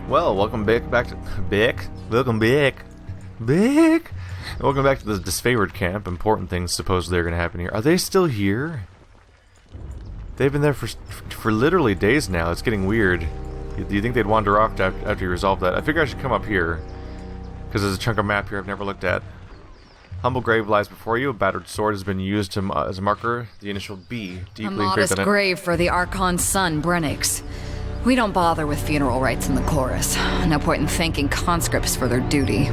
Well, welcome back to welcome back to the disfavored camp. Important things supposedly are going to happen here. Are they still here? They've been there for literally days now. It's getting weird. Do you think they'd wander off after you resolve that? I figure I should come up here because there's a chunk of map here I've never looked at. Humble grave lies before you. A battered sword has been used as a marker. The initial B deeply a engraved modest on it. grave for the Archon's son, Brennix. We don't bother with funeral rites in the chorus. No point in thanking conscripts for their duty.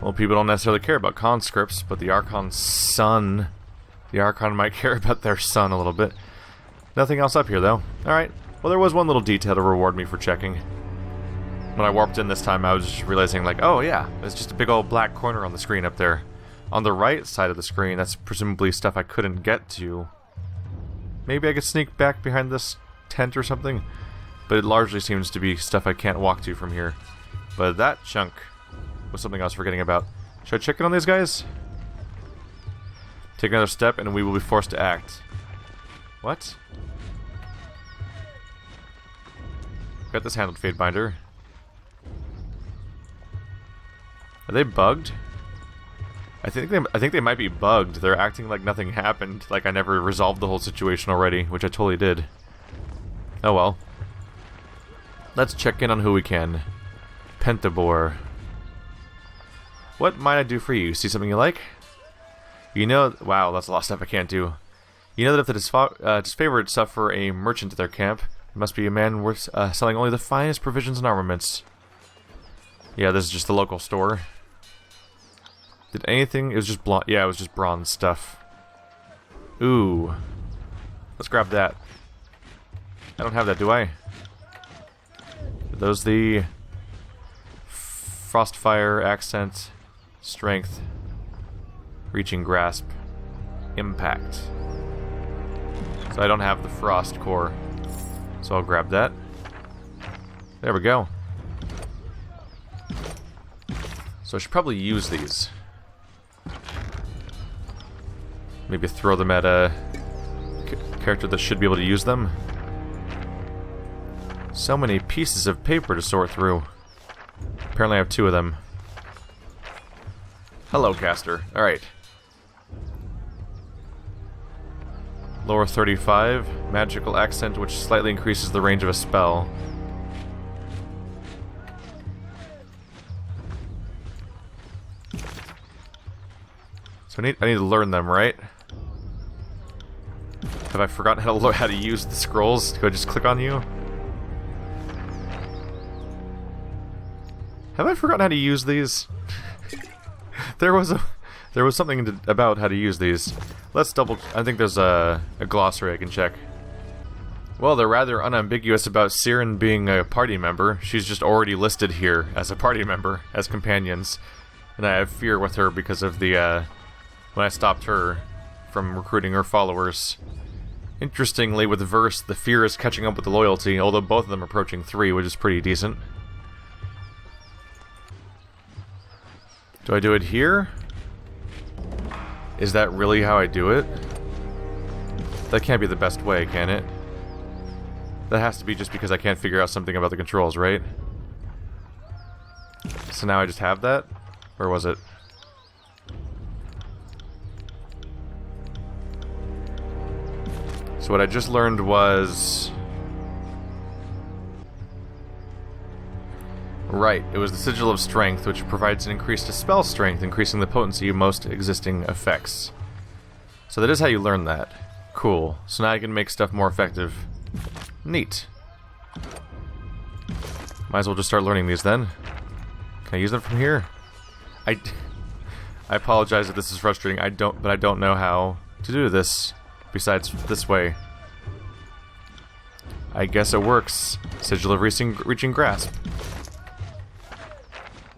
Well, people don't necessarily care about conscripts, but the Archon's son... The Archon might care about their son a little bit. Nothing else up here, though. Alright. Well, there was one little detail to reward me for checking. When I warped in this time, I was just realizing, like, oh yeah, there's just a big old black corner on the screen up there. On the right side of the screen, that's presumably stuff I couldn't get to. Maybe I could sneak back behind this tent or something, but it largely seems to be stuff I can't walk to from here. But that chunk was something I was forgetting about. Should I check in on these guys? Take another step and we will be forced to act. What? Got this handled, Fatebinder. Are they bugged? I think they might be bugged. They're acting like nothing happened, like I never resolved the whole situation already, which I totally did. Oh well. Let's check in on who we can. Pentabor. What might I do for you? See something you like? You know... Wow, that's a lot of stuff I can't do. You know that if the disfavored suffer a merchant at their camp, it must be a man worth selling only the finest provisions and armaments. Yeah, this is just the local store. Did anything... It was just yeah, it was just bronze stuff. Ooh. Let's grab that. I don't have that, do I? Are those the... Frostfire, accent, strength, reaching grasp, impact. So I don't have the frost core. So I'll grab that. There we go. So I should probably use these. Maybe throw them at a character that should be able to use them. So many pieces of paper to sort through. Apparently I have 2 of them. Hello, caster. Alright. Lower 35. Magical accent, which slightly increases the range of a spell. So I need to learn them, right? Have I forgotten how to use the scrolls? Do I just click on you? Have I forgotten how to use these? There was something about how to use these. Let's double... I think there's a glossary I can check. Well, they're rather unambiguous about Siren being a party member. She's just already listed here as a party member, as companions. And I have fear with her because of the, when I stopped her from recruiting her followers. Interestingly, with Verse, the fear is catching up with the loyalty, although both of them are approaching 3, which is pretty decent. Do I do it here? Is that really how I do it? That can't be the best way, can it? That has to be just because I can't figure out something about the controls, right? So now I just have that? Or was it? So what I just learned was... Right, it was the Sigil of Strength, which provides an increase to spell strength, increasing the potency of most existing effects. So that is how you learn that. Cool. So now I can make stuff more effective. Neat. Might as well just start learning these then. Can I use them from here? I apologize if this is frustrating. But I don't know how to do this besides this way. I guess it works. Sigil of Reaching Grasp.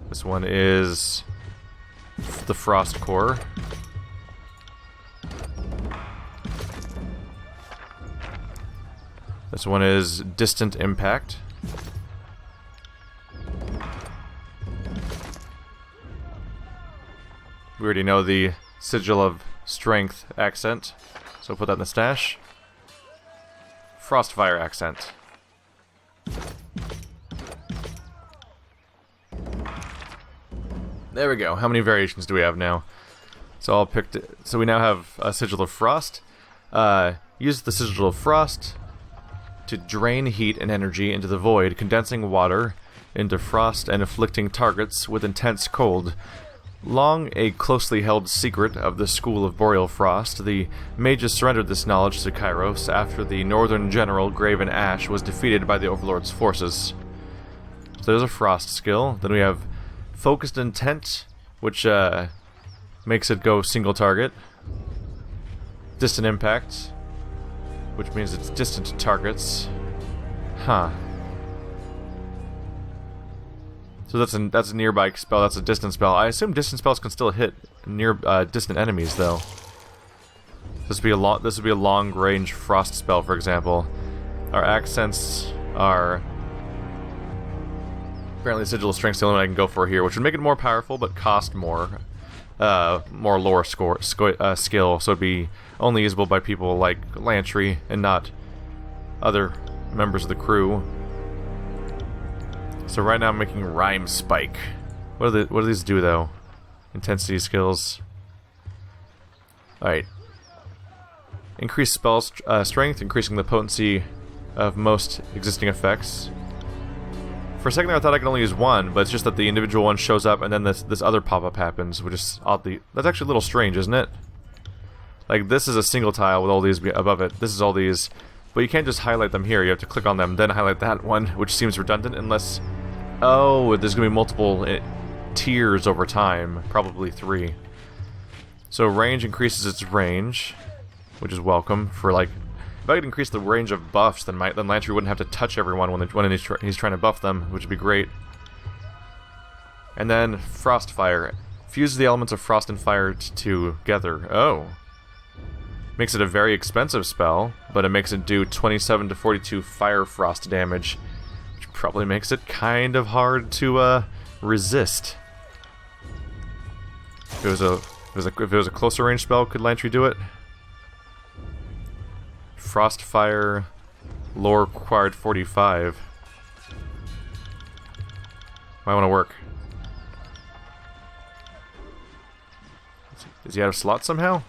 This one is the Frost Core. This one is Distant Impact. We already know the Sigil of Strength accent, so put that in the stash. Frostfire accent. There we go. How many variations do we have now? So I'll pick. So we now have a Sigil of Frost. Use the Sigil of Frost to drain heat and energy into the void, condensing water into frost and afflicting targets with intense cold. Long a closely held secret of the School of Boreal Frost, the mages surrendered this knowledge to Kairos after the northern general Graven Ash was defeated by the Overlord's forces. So there's a frost skill. Then we have Focused Intent, which makes it go single target. Distant Impact, which means it's distant to targets. Huh. So that's a nearby spell. That's a distant spell. I assume distant spells can still hit near distant enemies, though. This would be a long range frost spell, for example. Our accents are apparently Sigil of Strength's the only one I can go for here, which would make it more powerful, but cost more lore skill. So it'd be only usable by people like Lantry and not other members of the crew. So right now I'm making Rhyme Spike. What do these do though? Intensity skills. Alright. Increase spell strength, increasing the potency of most existing effects. For a second there I thought I could only use one, but it's just that the individual one shows up and then this other pop-up happens, which is oddly... That's actually a little strange, isn't it? Like, this is a single tile with all these above it. This is all these. But you can't just highlight them here. You have to click on them, then highlight that one, which seems redundant unless... Oh, there's going to be multiple tiers over time. Probably 3. So range increases its range, which is welcome for, like... If I could increase the range of buffs, then Lantry wouldn't have to touch everyone when he's trying to buff them, which would be great. And then Frostfire. Fuses the elements of frost and fire together. Oh. Makes it a very expensive spell, but it makes it do 27 to 42 fire frost damage, which probably makes it kind of hard to resist. If it was a closer range spell, could Lantry do it? Frostfire, lore required 45. Might want to work. Is he out of slot somehow?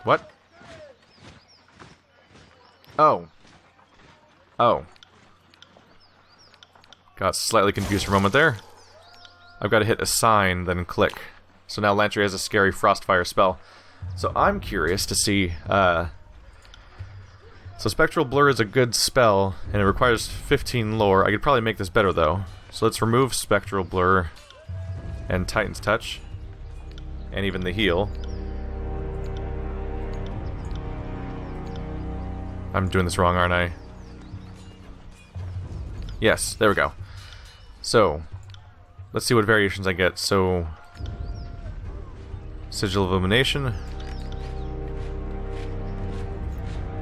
What? Oh. Oh. Got slightly confused for a moment there. I've got to hit assign, then click. So now Lantry has a scary Frostfire spell. So I'm curious to see, so Spectral Blur is a good spell, and it requires 15 lore. I could probably make this better, though. So let's remove Spectral Blur, and Titan's Touch, and even the heal. I'm doing this wrong, aren't I? Yes, there we go. So, let's see what variations I get. So, Sigil of Illumination.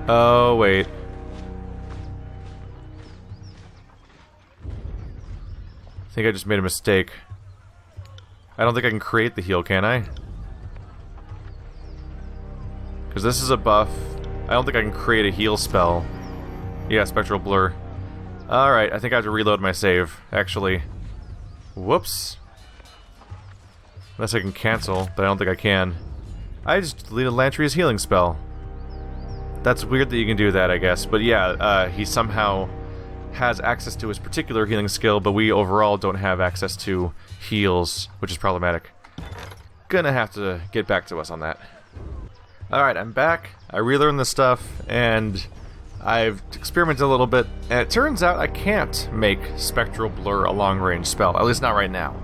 Oh, wait. I think I just made a mistake. I don't think I can create the heal, can I? Because this is a buff. I don't think I can create a heal spell. Yeah, Spectral Blur. Alright, I think I have to reload my save, actually. Whoops. Unless I can cancel, but I don't think I can. I just deleted Lantry's healing spell. That's weird that you can do that, I guess. But yeah, he somehow has access to his particular healing skill, but we overall don't have access to heals, which is problematic. Gonna have to get back to us on that. Alright, I'm back. I relearned this stuff, and I've experimented a little bit, and it turns out I can't make Spectral Blur a long-range spell, at least not right now.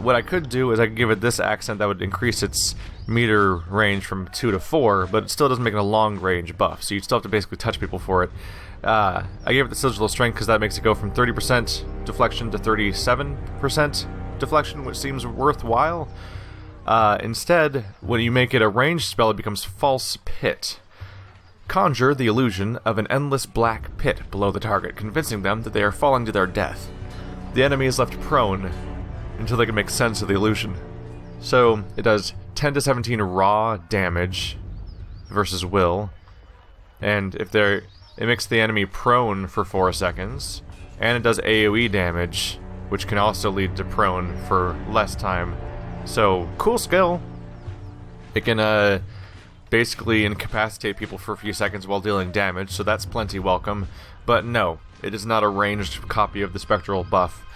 What I could do is I could give it this accent that would increase its meter range from 2 to 4, but it still doesn't make it a long-range buff, so you'd still have to basically touch people for it. I gave it the Sigil of Strength because that makes it go from 30% deflection to 37% deflection, which seems worthwhile. Instead, when you make it a ranged spell, it becomes False Pit. Conjure the illusion of an endless black pit below the target, convincing them that they are falling to their death. The enemy is left prone until they can make sense of the illusion. So, it does 10 to 17 raw damage versus will, and it makes the enemy prone for 4 seconds, and it does AoE damage which can also lead to prone for less time. So, cool skill. It can basically incapacitate people for a few seconds while dealing damage, so that's plenty welcome. But no, it is not a ranged copy of the spectral buff.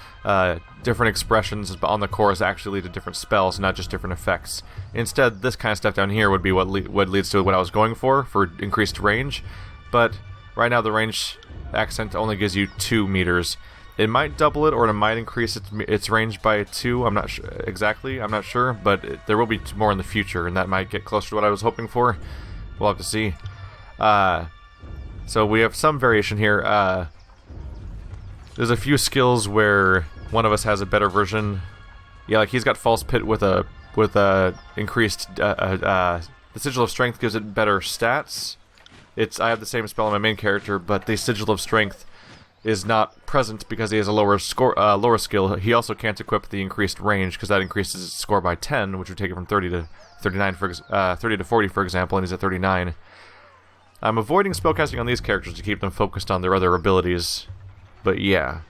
Different expressions on the chorus actually lead to different spells, not just different effects. Instead, this kind of stuff down here would be what leads to what I was going for increased range. But right now the range accent only gives you 2 meters. It might double it, or it might increase its range by 2. I'm not sure exactly. I'm not sure, but there will be more in the future, and that might get closer to what I was hoping for. We'll have to see. So we have some variation here. There's a few skills where one of us has a better version. Yeah, like he's got False Pit with a increased. The Sigil of Strength gives it better stats. I have the same spell on my main character, but the Sigil of Strength is not present because he has a lower skill. He also can't equip the increased range because that increases his score by 10, which would take it from 30 to 39 30 to 40, for example, and he's at 39. I'm avoiding spellcasting on these characters to keep them focused on their other abilities, but yeah,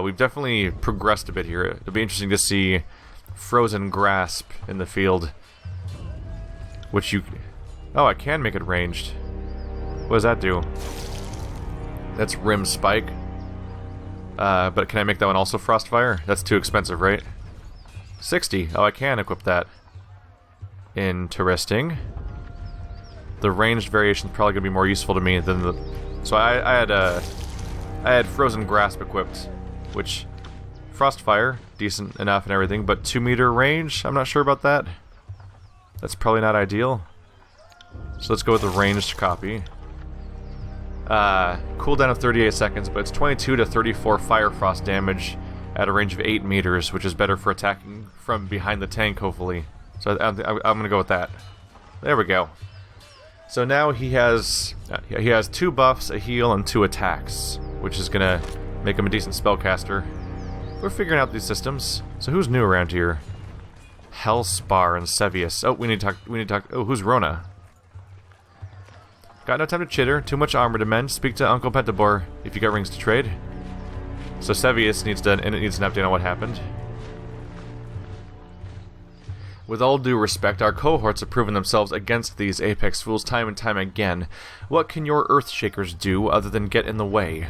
we've definitely progressed a bit here. It'll be interesting to see Frozen Grasp in the field, which oh, I can make it ranged. What does that do? That's Rim Spike. But can I make that one also Frostfire? That's too expensive, right? 60. Oh, I can equip that. Interesting. The ranged variation is probably going to be more useful to me than the... So I had Frozen Grasp equipped, which... Frostfire, decent enough and everything, but 2 meter range? I'm not sure about that. That's probably not ideal. So let's go with the ranged copy. Cooldown of 38 seconds, but it's 22 to 34 Fire Frost damage at a range of 8 meters, which is better for attacking from behind the tank, hopefully. So I'm going to go with that. There we go. So now he has 2 buffs, a heal, and 2 attacks, which is going to make him a decent spellcaster. We're figuring out these systems. So who's new around here? Hellspar and Sevius. Oh, we need to talk. Oh, who's Rona? Got no time to chitter, too much armor to mend. Speak to Uncle Pentabor if you got rings to trade. So Sevius needs an update on what happened. With all due respect, our cohorts have proven themselves against these Apex fools time and time again. What can your Earthshakers do other than get in the way?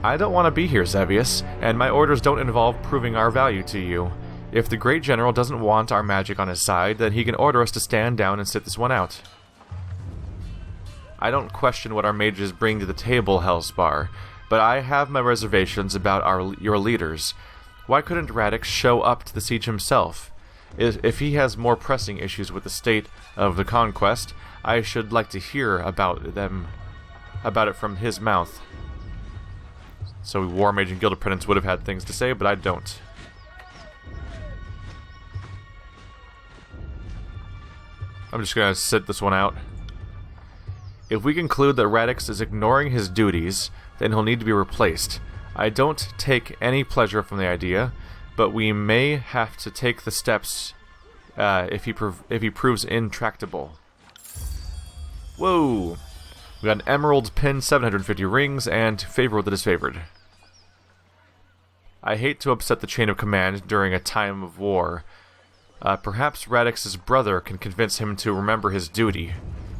I don't want to be here, Sevius, and my orders don't involve proving our value to you. If the Great General doesn't want our magic on his side, then he can order us to stand down and sit this one out. I don't question what our mages bring to the table, Hellspar, but I have my reservations about your leaders. Why couldn't Radix show up to the siege himself? If he has more pressing issues with the state of the conquest, I should like to hear about it from his mouth. So War Mage and Guild of Penance would have had things to say, but I don't. I'm just gonna sit this one out. If we conclude that Radix is ignoring his duties, then he'll need to be replaced. I don't take any pleasure from the idea, but we may have to take the steps if he proves intractable. Whoa! We got an Emerald Pin, 750 rings, and Favor with the Disfavored. I hate to upset the chain of command during a time of war. Perhaps Radix's brother can convince him to remember his duty.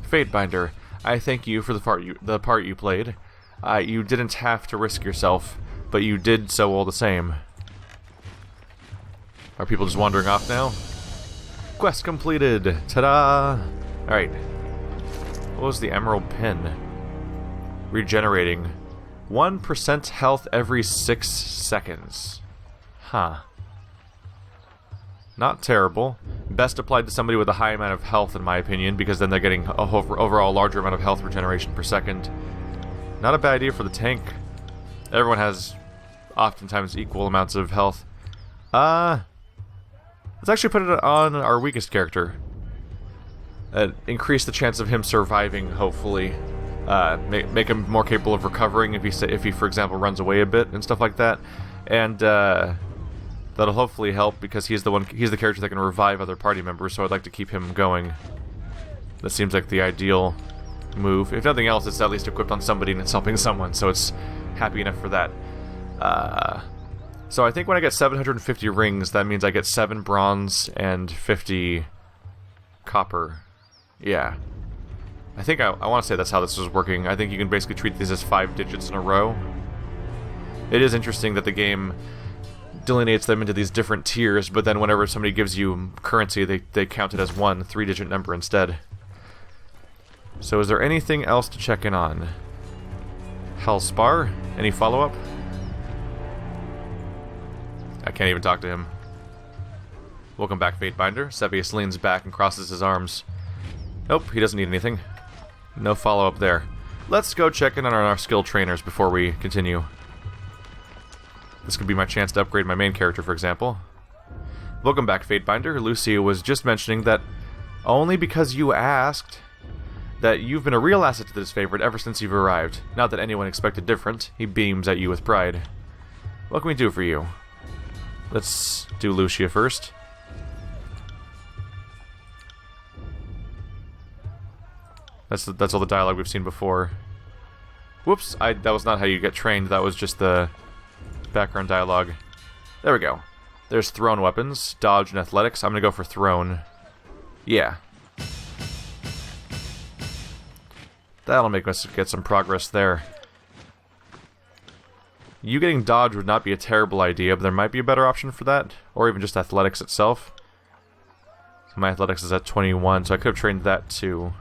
Fatebinder, I thank you for the part you played. You didn't have to risk yourself, but you did so all the same. Are people just wandering off now? Quest completed! Ta-da! Alright. What was the Emerald Pin? Regenerating. 1% health every 6 seconds. Huh. Not terrible. Best applied to somebody with a high amount of health, in my opinion, because then they're getting a overall larger amount of health regeneration per second. Not a bad idea for the tank. Everyone has oftentimes equal amounts of health. Let's actually put it on our weakest character. Increase the chance of him surviving, hopefully. Make him more capable of recovering if he, for example, runs away a bit and stuff like that. And that'll hopefully help because he's the character that can revive other party members, so I'd like to keep him going. That seems like the ideal move. If nothing else, it's at least equipped on somebody and it's helping someone, so it's happy enough for that. So I think when I get 750 rings, that means I get 7 bronze and 50 copper. Yeah. I think I want to say that's how this is working. I think you can basically treat these as 5 digits in a row. It is interesting that the game delineates them into these different tiers, but then whenever somebody gives you currency, they count it as one 3-digit number instead. So is there anything else to check in on? Hellspar? Any follow-up? I can't even talk to him. Welcome back, Fatebinder. Sebius leans back and crosses his arms. Nope, he doesn't need anything. No follow-up there. Let's go check in on our skill trainers before we continue. This could be my chance to upgrade my main character, for example. Welcome back, Fatebinder. Lucy was just mentioning that only because you asked that you've been a real asset to this favorite ever since you've arrived. Not that anyone expected different. He beams at you with pride. What can we do for you? Let's do Lucia first. That's all the dialogue we've seen before. Whoops, that was not how you get trained. That was just the background dialogue. There we go. There's thrown weapons, dodge, and athletics. I'm gonna go for thrown. Yeah. That'll make us get some progress there. You getting dodge would not be a terrible idea, but there might be a better option for that. Or even just athletics itself. So my athletics is at 21, so I could have trained that too.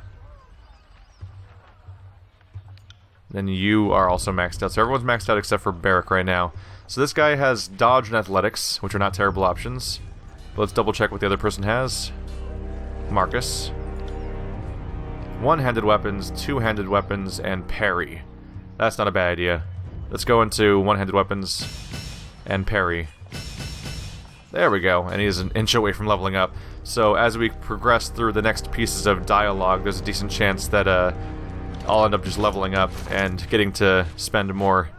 Then you are also maxed out. So everyone's maxed out except for Barrack right now. So this guy has dodge and athletics, which are not terrible options. But let's double check what the other person has. Marcus. One-handed weapons, two-handed weapons, and parry. That's not a bad idea. Let's go into one-handed weapons and parry. There we go, and he's an inch away from leveling up. So as we progress through the next pieces of dialogue, there's a decent chance that I'll end up just leveling up and getting to spend more.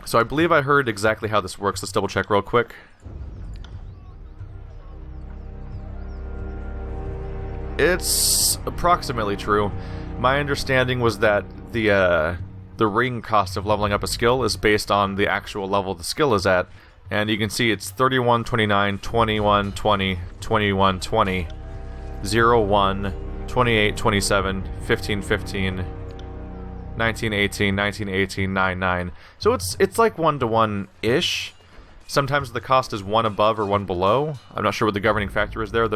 So I believe I heard exactly how this works. Let's double check real quick. It's approximately true. My understanding was that the ring cost of leveling up a skill is based on the actual level the skill is at. And you can see it's 31, 29, 21, 20, 21, 20, 0, 1, 28, 27, 15, 15, 19, 18, 19, 18, 9, 9. So it's like 1-to-1-ish. Sometimes the cost is 1 above or 1 below. I'm not sure what the governing factor is there.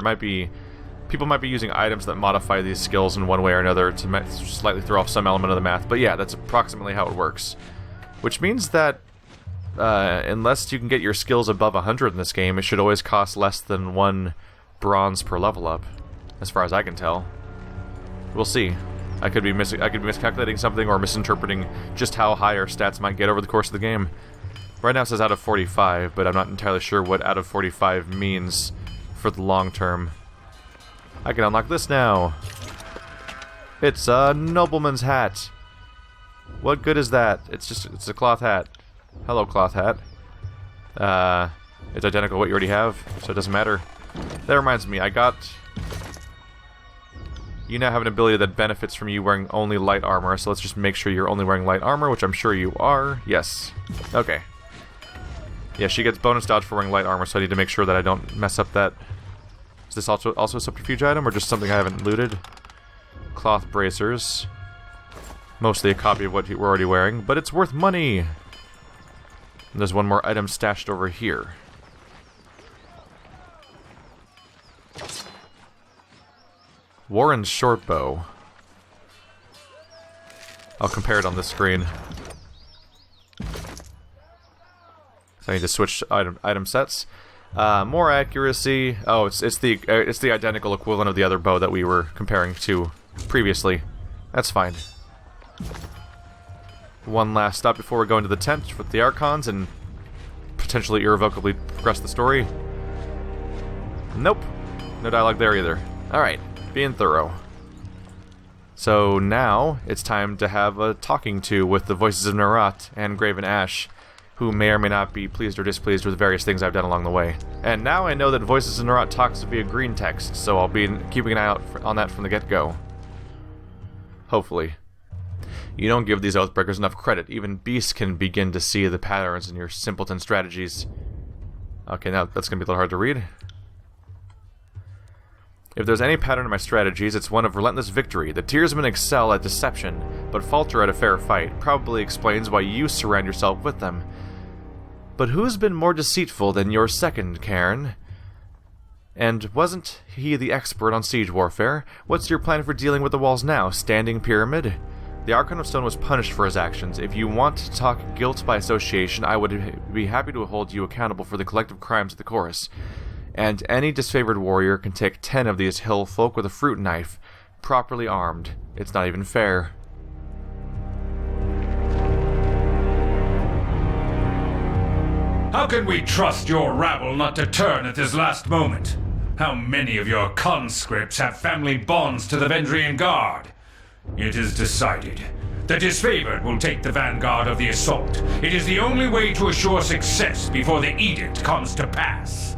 People might be using items that modify these skills in one way or another to slightly throw off some element of the math. But yeah, that's approximately how it works. Which means that unless you can get your skills above 100 in this game, it should always cost less than 1 bronze per level up, as far as I can tell. We'll see. I could be miscalculating something or misinterpreting just how high our stats might get over the course of the game. Right now it says out of 45, but I'm not entirely sure what out of 45 means for the long term. I can unlock this now. It's a nobleman's hat. What good is that? It's a cloth hat. Hello, cloth hat. It's identical to what you already have, so it doesn't matter. That reminds me, you now have an ability that benefits from you wearing only light armor, so let's just make sure you're only wearing light armor, which I'm sure you are. Yes. Okay. Yeah, she gets bonus dodge for wearing light armor, so I need to make sure that I don't mess up that. Is this also a subterfuge item, or just something I haven't looted? Cloth bracers. Mostly a copy of what we're already wearing, but it's worth money! And there's one more item stashed over here. Warren's short bow. I'll compare it on this screen. So I need to switch item sets. More accuracy. Oh, it's the identical equivalent of the other bow that we were comparing to previously. That's fine. One last stop before we go into the tent with the Archons and potentially irrevocably progress the story. Nope. No dialogue there either. Alright. Being thorough. So now it's time to have a talking to with the voices of Nerat and Graven Ash, who may or may not be pleased or displeased with various things I've done along the way. And now I know that Voices of Nerat talks via green text, so I'll be keeping an eye out on that from the get-go. Hopefully. You don't give these Oathbreakers enough credit. Even beasts can begin to see the patterns in your simpleton strategies. Okay, now that's going to be a little hard to read. If there's any pattern in my strategies, it's one of relentless victory. The Tearsmen excel at deception, but falter at a fair fight. Probably explains why you surround yourself with them. But who's been more deceitful than your second, Cairn? And wasn't he the expert on siege warfare? What's your plan for dealing with the walls now? Standing pyramid? The Archon of Stone was punished for his actions. If you want to talk guilt by association, I would be happy to hold you accountable for the collective crimes of the Chorus. And any disfavored warrior can take 10 of these hill folk with a fruit knife, properly armed. It's not even fair. How can we trust your rabble not to turn at this last moment? How many of your conscripts have family bonds to the Vendrian Guard? It is decided. The disfavored will take the vanguard of the assault. It is the only way to assure success before the edict comes to pass.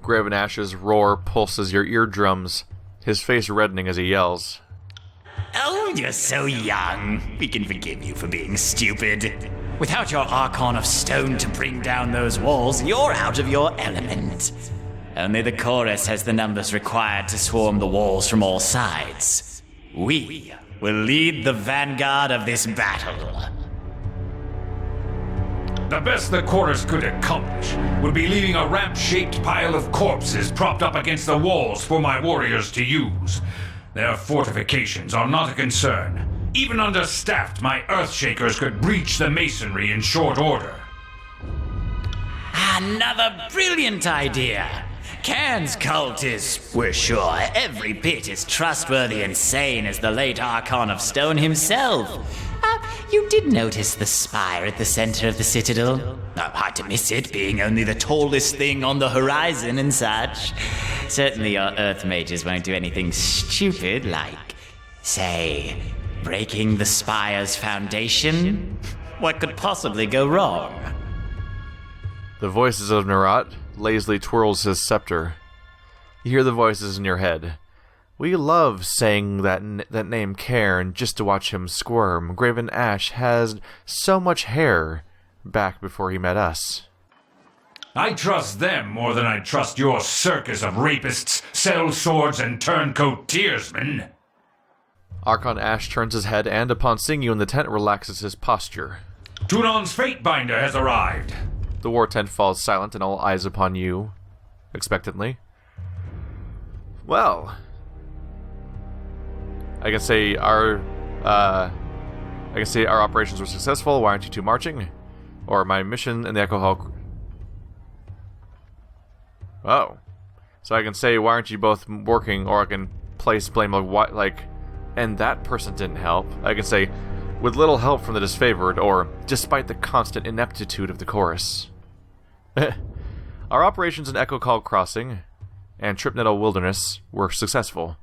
Graven Ash's roar pulses your eardrums, his face reddening as he yells. Oh, you're so young. We can forgive you for being stupid. Without your Archon of Stone to bring down those walls, you're out of your element. Only the Chorus has the numbers required to swarm the walls from all sides. We will lead the vanguard of this battle. The best the Chorus could accomplish would be leaving a ramp-shaped pile of corpses propped up against the walls for my warriors to use. Their fortifications are not a concern. Even understaffed, my Earthshakers could breach the masonry in short order. Another brilliant idea. Cairn's cult is, we're sure, every bit as trustworthy and sane as the late Archon of Stone himself. You did notice the spire at the center of the citadel? Hard to miss it, being only the tallest thing on the horizon and such. Certainly your Earth mages won't do anything stupid like, say, breaking the spire's foundation? What could possibly go wrong? The voices of Nerat lazily twirls his scepter. You hear the voices in your head. We love saying that name Cairn just to watch him squirm. Graven Ash has so much hair back before he met us. I trust them more than I trust your circus of rapists, sellswords, and turncoat tearsmen. Archon Ash turns his head and, upon seeing you in the tent, relaxes his posture. Tunon's Fatebinder has arrived. The war tent falls silent and all eyes upon you, expectantly. Well, I can say our operations were successful. Why aren't you two marching? Or my mission in the Echo Hall. Oh, so I can say why aren't you both working? Or I can place blame and that person didn't help. I can say with little help from the disfavored, or despite the constant ineptitude of the Chorus. Our operations in Echo Call Crossing and Tripnettle Wilderness were successful.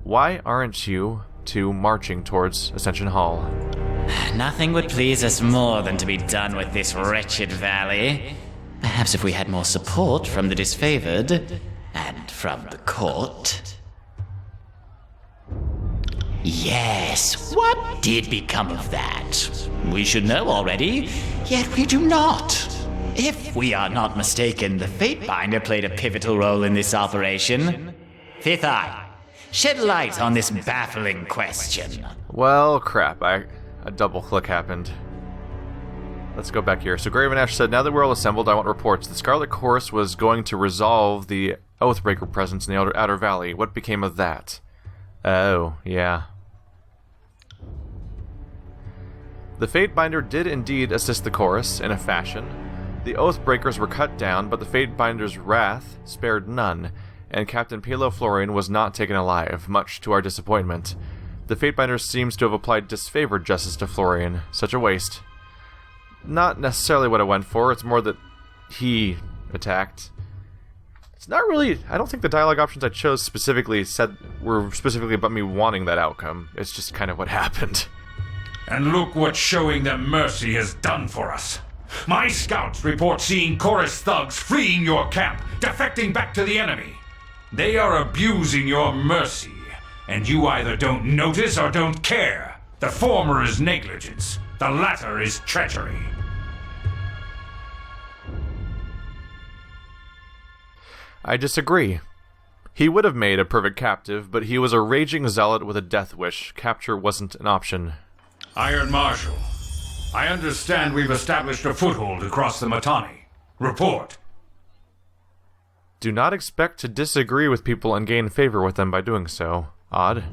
Why aren't you two marching towards Ascension Hall? Nothing would please us more than to be done with this wretched valley. Perhaps if we had more support from the disfavored, and from the court. Yes, what did become of that? We should know already, yet we do not. If we are not mistaken, the Fatebinder played a pivotal role in this operation. Fifth Eye, shed light on this baffling question. Well, crap, a double click happened. Let's go back here. So Graven Ash said, now that we're all assembled, I want reports. The Scarlet Chorus was going to resolve the Oathbreaker presence in the Outer Valley. What became of that? Oh, yeah. The Fatebinder did indeed assist the Chorus, in a fashion. The Oathbreakers were cut down, but the Fatebinder's wrath spared none, and Captain Pelo Florian was not taken alive, much to our disappointment. The Fatebinder seems to have applied disfavored justice to Florian. Such a waste. Not necessarily what I went for, it's more that he attacked. It's not really... I don't think the dialogue options I chose were specifically about me wanting that outcome. It's just kind of what happened. And look what showing them mercy has done for us. My scouts report seeing Chorus thugs fleeing your camp, defecting back to the enemy. They are abusing your mercy, and you either don't notice or don't care. The former is negligence, the latter is treachery. I disagree. He would have made a perfect captive, but he was a raging zealot with a death wish. Capture wasn't an option. Iron Marshal, I understand we've established a foothold across the Mittani. Report. Do not expect to disagree with people and gain favor with them by doing so. Odd.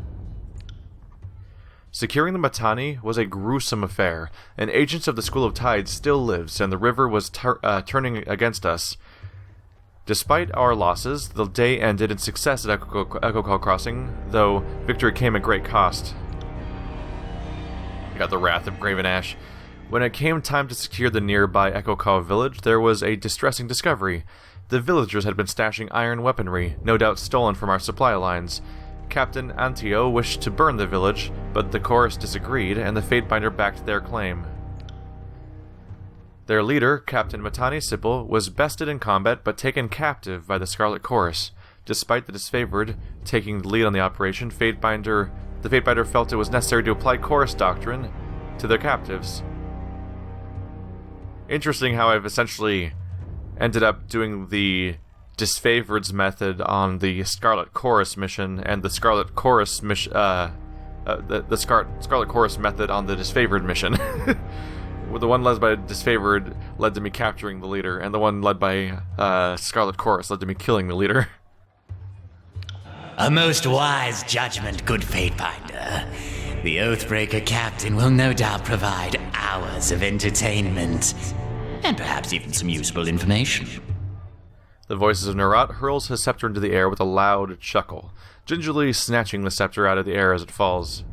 Securing the Mittani was a gruesome affair, and agents of the School of Tides still lives, and the river was turning against us. Despite our losses, the day ended in success at Echo Call Crossing, though victory came at great cost. I got the wrath of Graven Ash. When it came time to secure the nearby Echo Call village, there was a distressing discovery. The villagers had been stashing iron weaponry, no doubt stolen from our supply lines. Captain Antio wished to burn the village, but the chorus disagreed, and the Fatebinder backed their claim. Their leader, Captain Mittani Sipple, was bested in combat but taken captive by the Scarlet Chorus. Despite the disfavored taking the lead on the operation, the Fatebinder felt it was necessary to apply chorus doctrine to their captives. Interesting how I've essentially ended up doing the disfavored's method on the Scarlet Chorus mission, and the Scarlet Chorus mission, the Scarlet Chorus method on the disfavored mission. The one led by disfavored led to me capturing the leader, and the one led by Scarlet Chorus led to me killing the leader. A most wise judgment, good Fatebinder. The Oathbreaker captain will no doubt provide hours of entertainment, and perhaps even some useful information. The voices of Nerat hurls his scepter into the air with a loud chuckle, gingerly snatching the scepter out of the air as it falls.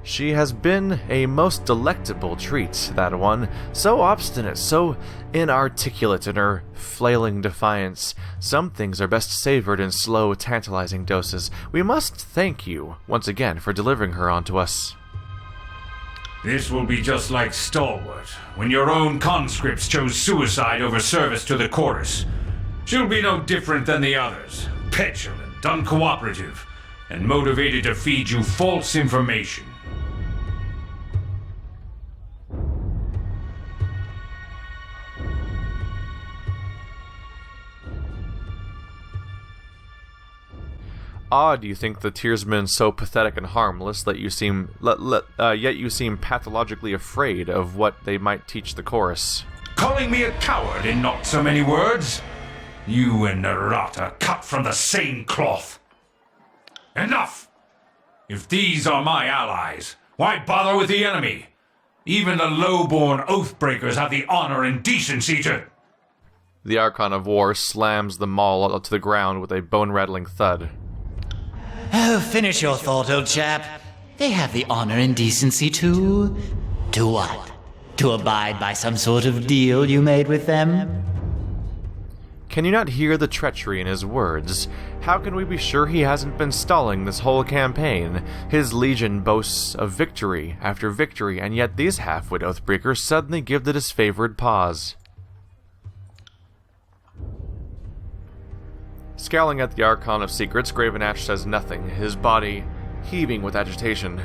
She has been a most delectable treat, that one. So obstinate, so inarticulate in her flailing defiance. Some things are best savored in slow, tantalizing doses. We must thank you, once again, for delivering her onto us. This will be just like Stalwart, when your own conscripts chose suicide over service to the chorus. She'll be no different than the others. Petulant, uncooperative, and motivated to feed you false information. Odd you think the Tearsman so pathetic and harmless that you seem yet you seem pathologically afraid of what they might teach the chorus. Calling me a coward in not so many words? You and Nerat are cut from the same cloth. Enough! If these are my allies, why bother with the enemy? Even the low-born Oathbreakers have the honor and decency to... The Archon of War slams the maul to the ground with a bone-rattling thud. Oh, finish your thought, old chap. They have the honor and decency to... To what? To abide by some sort of deal you made with them? Can you not hear the treachery in his words? How can we be sure he hasn't been stalling this whole campaign? His legion boasts of victory after victory, and yet these half-wit Oathbreakers suddenly give the disfavored pause. Scowling at the Archon of Secrets, Graven Ash says nothing, his body heaving with agitation.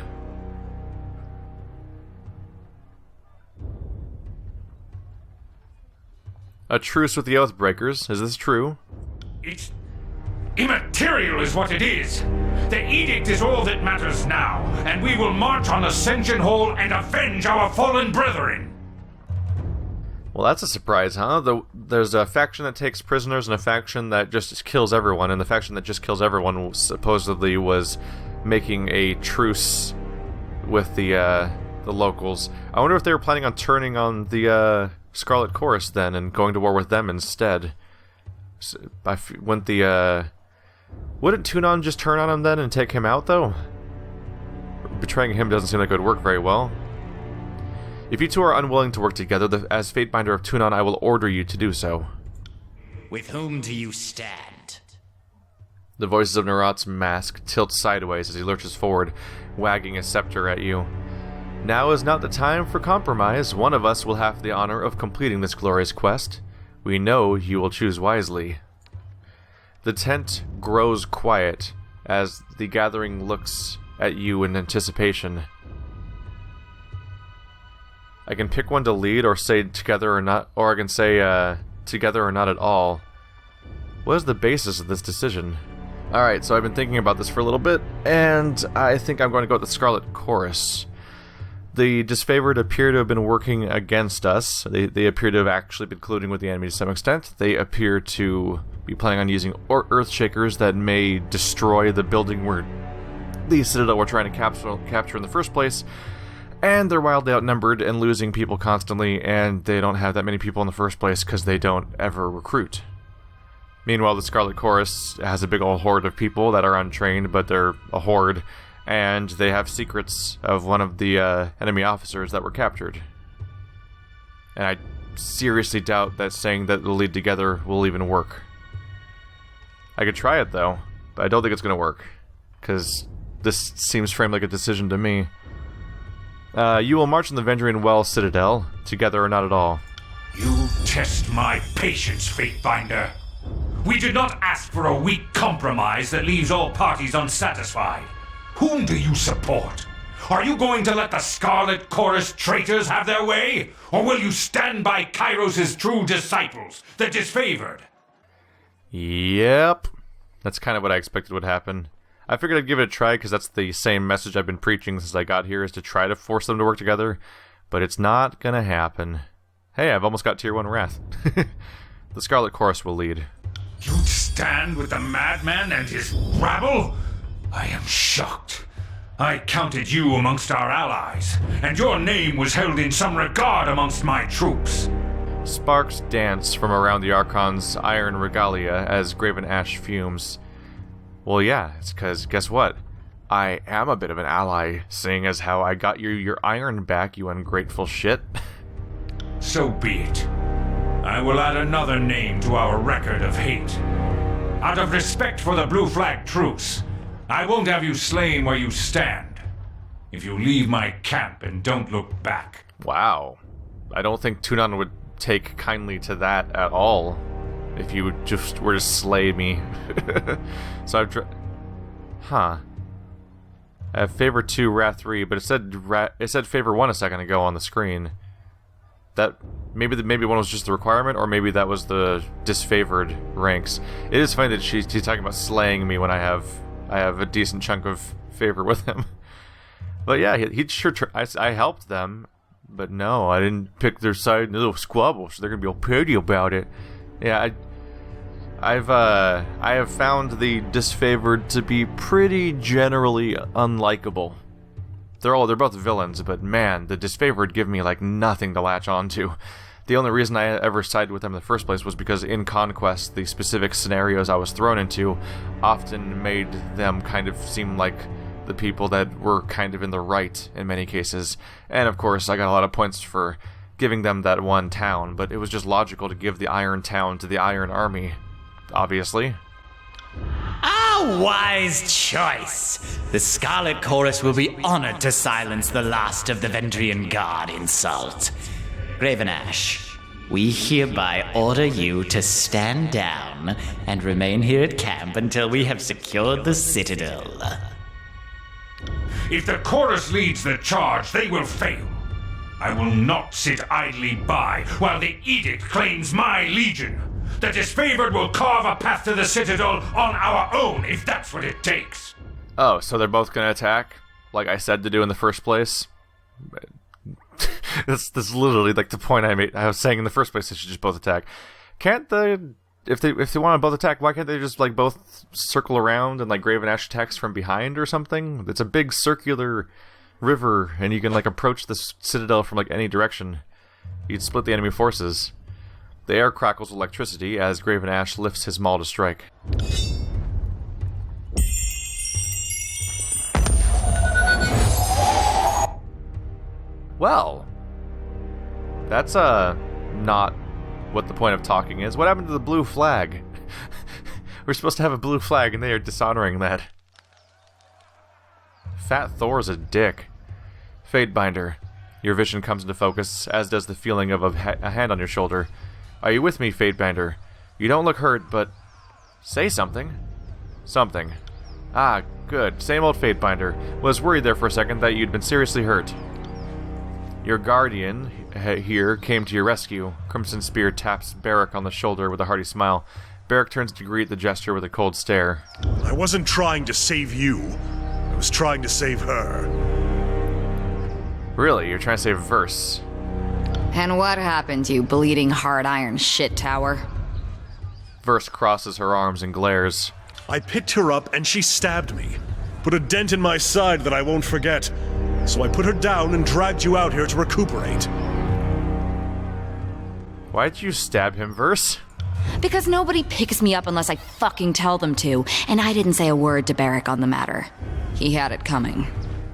A truce with the Oathbreakers, is this true? It's immaterial is what it is. The edict is all that matters now, and we will march on Ascension Hall and avenge our fallen brethren. Well, that's a surprise, huh? There's a faction that takes prisoners and a faction that just kills everyone, and the faction that just kills everyone supposedly was making a truce with the locals. I wonder if they were planning on turning on the Scarlet Chorus then and going to war with them instead. Wouldn't Tunon just turn on him then and take him out, though? Betraying him doesn't seem like it would work very well. If you two are unwilling to work together, as Fatebinder of Tunon, I will order you to do so. With whom do you stand? The voices of Nerat's mask tilt sideways as he lurches forward, wagging his scepter at you. Now is not the time for compromise. One of us will have the honor of completing this glorious quest. We know you will choose wisely. The tent grows quiet as the gathering looks at you in anticipation. I can pick one to lead or say together or not, or I can say together or not at all. What is the basis of this decision? Alright, so I've been thinking about this for a little bit, and I think I'm going to go with the Scarlet Chorus. The disfavored appear to have been working against us. They appear to have actually been colluding with the enemy to some extent. They appear to be planning on using Earthshakers that may destroy the building where the Citadel we're trying to capture in the first place. And they're wildly outnumbered and losing people constantly, and they don't have that many people in the first place because they don't ever recruit. Meanwhile, the Scarlet Chorus has a big old horde of people that are untrained, but they're a horde. And they have secrets of one of the enemy officers that were captured. And I seriously doubt that saying that they'll lead together will even work. I could try it though, but I don't think it's going to work. Because this seems framed like a decision to me. You will march in the Vendrian Well Citadel, together or not at all. You test my patience, Fatebinder. We did not ask for a weak compromise that leaves all parties unsatisfied. Whom do you support? Are you going to let the Scarlet Chorus traitors have their way? Or will you stand by Kairos' true disciples, the disfavored? Yep. That's kind of what I expected would happen. I figured I'd give it a try because that's the same message I've been preaching since I got here, is to try to force them to work together. But it's not gonna happen. Hey, I've almost got Tier 1 Wrath. The Scarlet Chorus will lead. You'd stand with the madman and his rabble? I am shocked. I counted you amongst our allies, and your name was held in some regard amongst my troops. Sparks dance from around the Archon's iron regalia as Graven Ash fumes. Well, yeah, it's because, guess what? I am a bit of an ally, seeing as how I got you your iron back, you ungrateful shit. So be it. I will add another name to our record of hate. Out of respect for the Blue Flag truce, I won't have you slain where you stand. If you leave my camp and don't look back. Wow. I don't think Tunon would take kindly to that at all. If you just were to slay me. So I've Huh. I have favor 2, Wrath 3, but it said favor 1 a second ago on the screen. That maybe one was just the requirement, or maybe that was the disfavored ranks. It is funny that she's talking about slaying me when I have a decent chunk of favor with him. But yeah, he sure I helped them, but no, I didn't pick their side in a little squabble, so they're gonna be all petty about it. Yeah, I have found the disfavored to be pretty generally unlikable. They're both villains, but man, the disfavored give me like nothing to latch onto. The only reason I ever sided with them in the first place was because in Conquest, the specific scenarios I was thrown into often made them kind of seem like the people that were kind of in the right in many cases. And of course, I got a lot of points for giving them that one town, but it was just logical to give the Iron Town to the Iron Army, obviously. A wise choice. The Scarlet Chorus will be honored to silence the last of the Vendrian Guard insult. Graven Ash, we hereby order you to stand down and remain here at camp until we have secured the Citadel. If the chorus leads the charge, they will fail. I will not sit idly by while the edict claims my legion. The disfavored will carve a path to the Citadel on our own, if that's what it takes. Oh, so they're both gonna attack? Like I said to do in the first place? This is literally like the point I made. I was saying in the first place they should just both attack. Can't if they want to both attack, why can't they just like both circle around and like Graven Ash attacks from behind or something? It's a big circular river, and you can like approach the Citadel from like any direction. You'd split the enemy forces. The air crackles with electricity as Graven Ash lifts his maul to strike. Well, that's not what the point of talking is. What happened to the blue flag? We're supposed to have a blue flag and they are dishonoring that. Fat Thor's a dick. Fatebinder. Your vision comes into focus, as does the feeling of a hand on your shoulder. Are you with me, Fatebinder? You don't look hurt, but say something. Something. Ah, good. Same old Fatebinder. Was worried there for a second that you'd been seriously hurt. Your guardian here came to your rescue. Crimson Spear taps Barrack on the shoulder with a hearty smile. Barrack turns to greet the gesture with a cold stare. I wasn't trying to save you. I was trying to save her. Really? You're trying to save Verse? And what happened, you bleeding hard iron shit tower? Verse crosses her arms and glares. I picked her up and she stabbed me. Put a dent in my side that I won't forget. So I put her down and dragged you out here to recuperate. Why'd you stab him, Verse? Because nobody picks me up unless I fucking tell them to, and I didn't say a word to Barrack on the matter. He had it coming.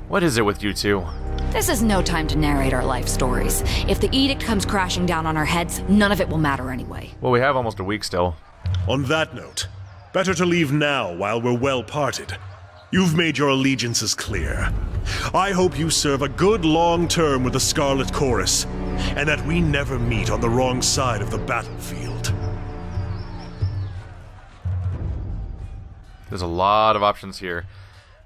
What is it with you two? This is no time to narrate our life stories. If the edict comes crashing down on our heads, none of it will matter anyway. Well, we have almost a week still. On that note, better to leave now while we're well parted. You've made your allegiances clear. I hope you serve a good long term with the Scarlet Chorus, and that we never meet on the wrong side of the battlefield. There's a lot of options here.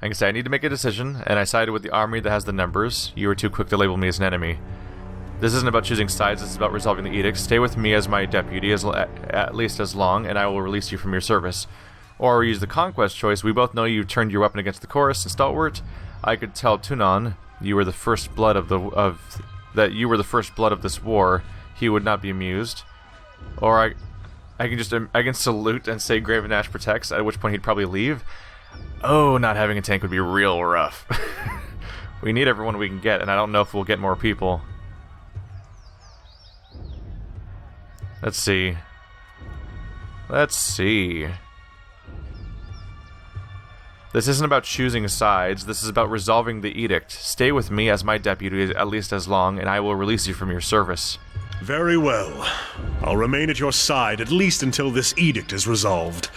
I can say I need to make a decision, and I sided with the army that has the numbers. You were too quick to label me as an enemy. This isn't about choosing sides, this is about resolving the edict. Stay with me as my deputy, at least as long, and I will release you from your service. Or use the conquest choice. We both know you turned your weapon against the chorus and stalwart. I could tell Tunon you were the first blood that you were the first blood of this war. He would not be amused. Or I can salute and say Graven Ash protects, at which point he'd probably leave. Oh, not having a tank would be real rough. We need everyone we can get, and I don't know if we'll get more people. Let's see. This isn't about choosing sides, this is about resolving the edict. Stay with me as my deputy at least as long, and I will release you from your service. Very well. I'll remain at your side at least until this edict is resolved.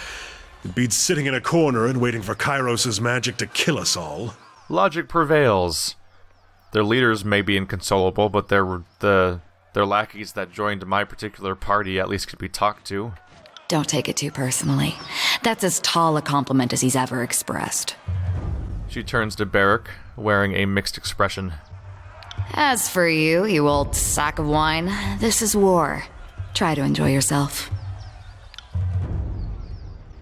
It beats sitting in a corner and waiting for Kairos' magic to kill us all. Logic prevails. Their leaders may be inconsolable, but their lackeys that joined my particular party at least could be talked to. Don't take it too personally. That's as tall a compliment as he's ever expressed. She turns to Barrack, wearing a mixed expression. As for you, you old sack of wine, this is war. Try to enjoy yourself.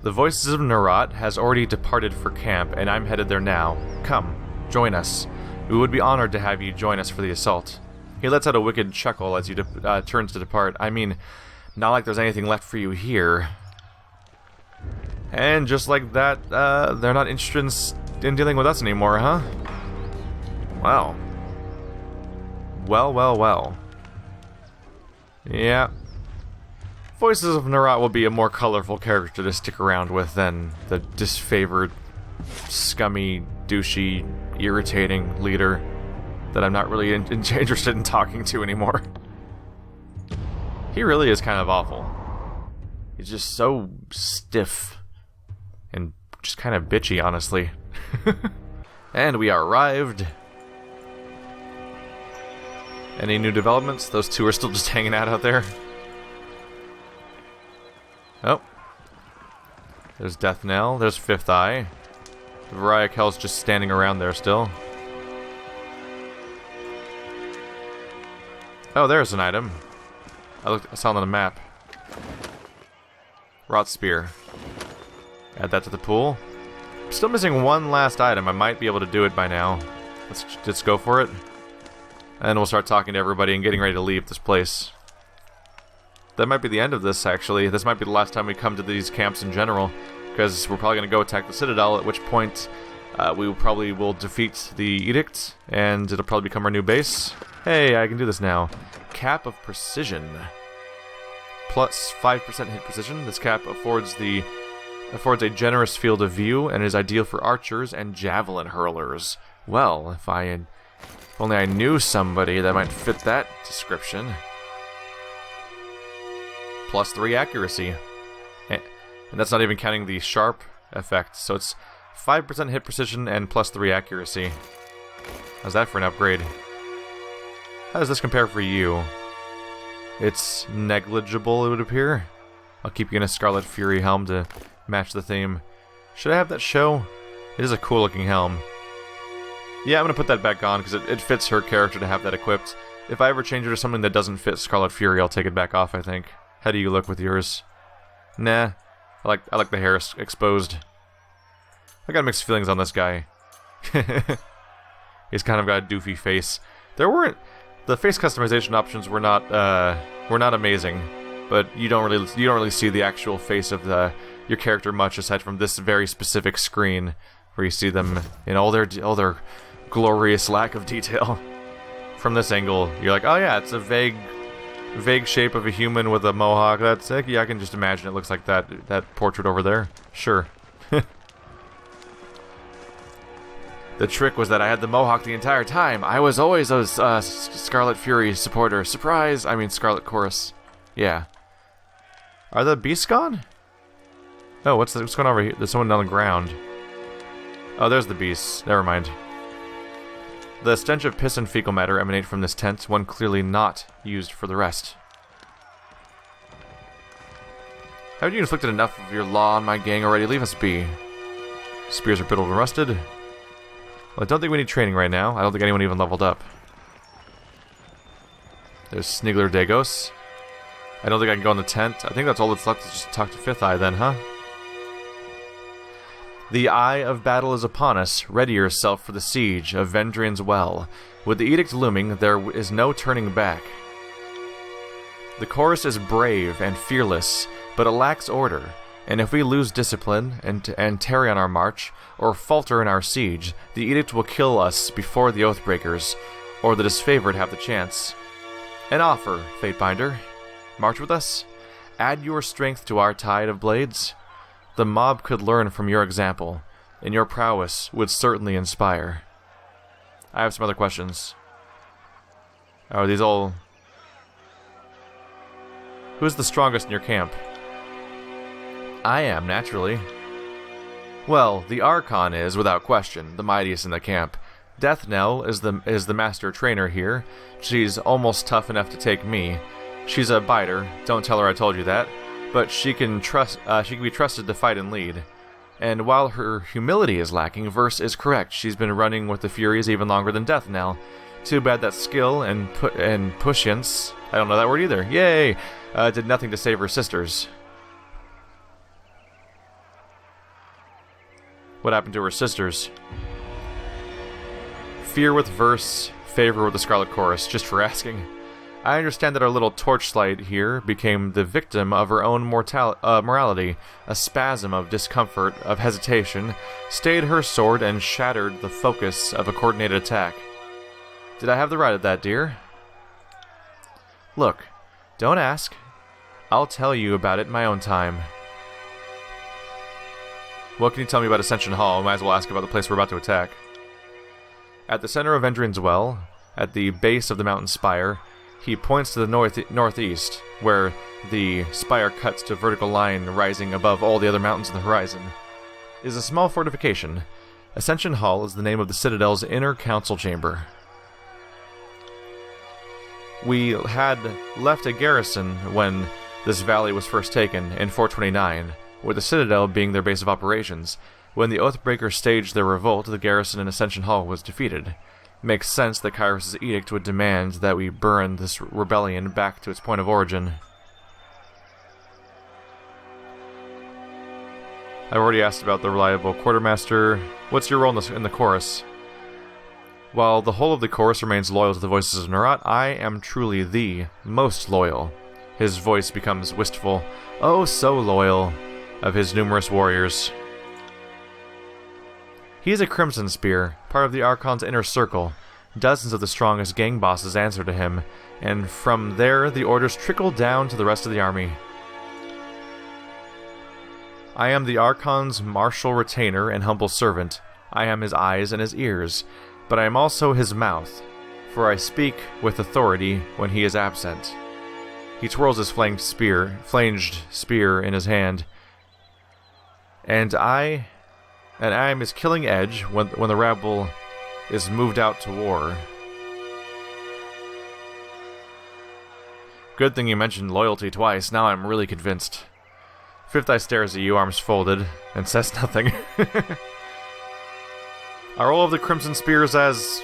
The Voices of Nerat has already departed for camp, and I'm headed there now. Come, join us. We would be honored to have you join us for the assault. He lets out a wicked chuckle as he turns to depart. I mean, not like there's anything left for you here. And just like that, they're not interested in dealing with us anymore, huh? Wow. Well. Yeah. Voices of Nerat will be a more colorful character to stick around with than the disfavored, scummy, douchey, irritating leader that I'm not really interested in talking to anymore. He really is kind of awful. He's just so stiff and just kind of bitchy, honestly. And we are arrived. Any new developments? Those two are still just hanging out there. Oh. There's Death Knell. There's Fifth Eye. Variakel's just standing around there still. Oh, there's an item. I saw it on the map. Rot Spear. Add that to the pool. Still missing one last item. I might be able to do it by now. Let's go for it. And we'll start talking to everybody and getting ready to leave this place. That might be the end of this, actually. This might be the last time we come to these camps in general, because we're probably going to go attack the Citadel, at which point we probably will defeat the Edict, and it'll probably become our new base. Hey, I can do this now. Cap of Precision. Plus 5% hit precision. This cap affords a generous field of view, and is ideal for archers and javelin hurlers. Well, if only I knew somebody that might fit that description. Plus 3 accuracy. And that's not even counting the sharp effect, so it's 5% hit precision and plus 3 accuracy. How's that for an upgrade? How does this compare for you? It's negligible, it would appear. I'll keep you in a Scarlet Fury helm to match the theme. Should I have that show? It is a cool looking helm. Yeah, I'm gonna put that back on because it fits her character to have that equipped. If I ever change her to something that doesn't fit Scarlet Fury, I'll take it back off, I think. How do you look with yours? Nah. I like the hair exposed. I got mixed feelings on this guy. He's kind of got a doofy face. The face customization options were not amazing, but you don't really see the actual face of your character much aside from this very specific screen where you see them in all their glorious lack of detail. From this angle, you're like, oh yeah, it's a vague shape of a human with a mohawk. That's it. Yeah, I can just imagine it looks like that portrait over there. Sure. The trick was that I had the mohawk the entire time. I was always a Scarlet Fury supporter. Surprise! I mean Scarlet Chorus. Yeah. Are the beasts gone? Oh, what's going on over here? There's someone on the ground. Oh, there's the beasts. Never mind. The stench of piss and fecal matter emanate from this tent, one clearly not used for the rest. Haven't you inflicted enough of your law on my gang already? Leave us be. Spears are brittled and rusted. Well, I don't think we need training right now. I don't think anyone even leveled up. There's Snigler Dagos. I don't think I can go in the tent. I think that's all that's left to just talk to Fifth Eye then, huh? The eye of battle is upon us. Ready yourself for the siege of Vendrian's Well. With the edict looming, there is no turning back. The chorus is brave and fearless, but it lacks order. And if we lose discipline and tarry on our march, or falter in our siege, the edict will kill us before the Oathbreakers, or the disfavored have the chance. An offer, Fatebinder. March with us? Add your strength to our tide of blades? The mob could learn from your example, and your prowess would certainly inspire. I have some other questions. Are these all... Who's the strongest in your camp? I am, naturally. Well, the Archon is, without question, the mightiest in the camp. Deathnell is the master trainer here. She's almost tough enough to take me. She's a biter, don't tell her I told you that, but she can be trusted to fight and lead. And while her humility is lacking, Verse is correct. She's been running with the Furies even longer than Deathnell. Too bad that skill and pushance, I don't know that word either, yay, did nothing to save her sisters. What happened to her sisters? Fear with Verse, favor with the Scarlet Chorus, just for asking. I understand that our little torchlight here became the victim of her own morality. A spasm of discomfort, of hesitation, stayed her sword and shattered the focus of a coordinated attack. Did I have the right at that, dear? Look, don't ask. I'll tell you about it in my own time. What can you tell me about Ascension Hall? I might as well ask about the place we're about to attack. At the center of Vendrian's Well, at the base of the mountain spire, he points to the northeast, where the spire cuts to a vertical line rising above all the other mountains in the horizon. It is a small fortification. Ascension Hall is the name of the Citadel's inner council chamber. We had left a garrison when this valley was first taken, in 429, with the Citadel being their base of operations. When the Oathbreakers staged their revolt, the garrison in Ascension Hall was defeated. Makes sense that Kairos' edict would demand that we burn this rebellion back to its point of origin. I've already asked about the reliable quartermaster. What's your role in the chorus? While the whole of the chorus remains loyal to the voices of Nerat, I am truly the most loyal. His voice becomes wistful, oh so loyal, of his numerous warriors. He is a Crimson Spear, part of the Archon's inner circle. Dozens of the strongest gang bosses answer to him, and from there the orders trickle down to the rest of the army. I am the Archon's martial retainer and humble servant. I am his eyes and his ears, but I am also his mouth, for I speak with authority when he is absent. He twirls his flanged spear in his hand, and I am his killing edge when the rabble is moved out to war. Good thing you mentioned loyalty twice, now I'm really convinced. Fifth Eye stares at you, arms folded, and says nothing. Are all of the Crimson Spears as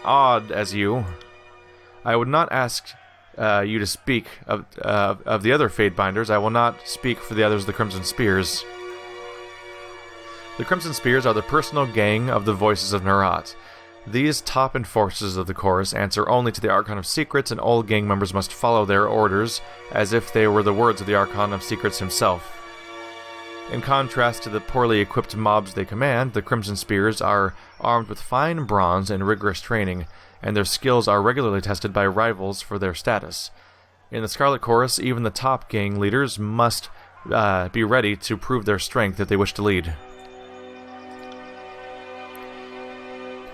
odd as you? I would not ask you to speak of the other Fatebinders. I will not speak for the others of the Crimson Spears. The Crimson Spears are the personal gang of the Voices of Nerat. These top enforcers of the chorus answer only to the Archon of Secrets, and all gang members must follow their orders as if they were the words of the Archon of Secrets himself. In contrast to the poorly equipped mobs they command, the Crimson Spears are armed with fine bronze and rigorous training, and their skills are regularly tested by rivals for their status. In the Scarlet Chorus, even the top gang leaders must be ready to prove their strength if they wish to lead.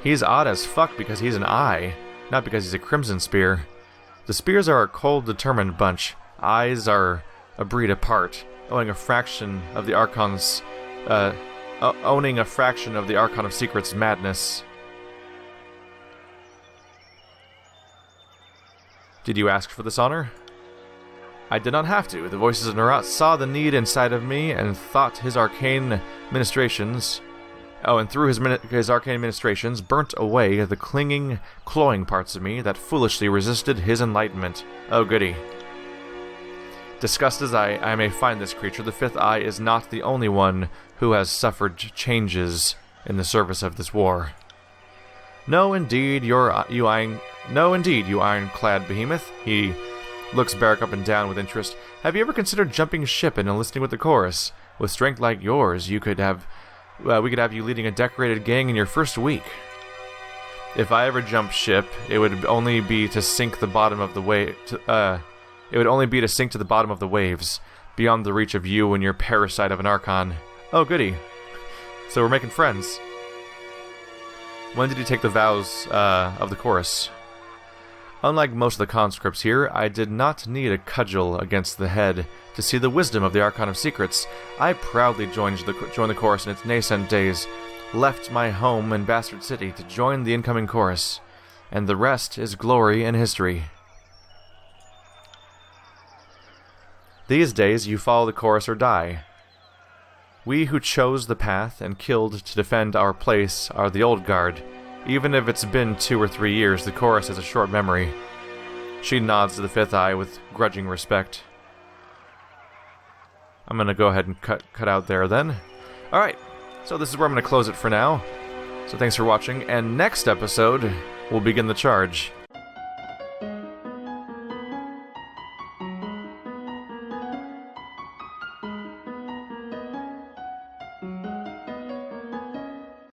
He's odd as fuck because he's an eye, not because he's a Crimson Spear. The Spears are a cold, determined bunch. Eyes are a breed apart, owning a fraction of the Archon's Archon of Secrets madness. Did you ask for this honor? I did not have to. The Voices of Nerat saw the need inside of me and thought his arcane ministrations... and through his arcane ministrations, burnt away the clinging, cloying parts of me that foolishly resisted his enlightenment. Oh, goody. Disgust as I may find this creature, the Fifth Eye is not the only one who has suffered changes in the service of this war. No, indeed, you ironclad behemoth. He looks Barrack up and down with interest. Have you ever considered jumping ship and enlisting with the chorus? With strength like yours, we could have you leading a decorated gang in your first week. If I ever jump ship, it would only be to sink the bottom of the waves, beyond the reach of you and your parasite of an Archon. Oh, goody. So we're making friends. When did you take the vows of the chorus? Unlike most of the conscripts here, I did not need a cudgel against the head to see the wisdom of the Archon of Secrets. I proudly joined the chorus in its nascent days, left my home in Bastard City to join the incoming chorus, and the rest is glory and history. These days, you follow the chorus or die. We who chose the path and killed to defend our place are the old guard. Even if it's been 2 or 3 years, the chorus has a short memory. She nods to the Fifth Eye with grudging respect. I'm gonna go ahead and cut out there then. Alright, so this is where I'm gonna close it for now. So thanks for watching, and next episode, we'll begin the charge.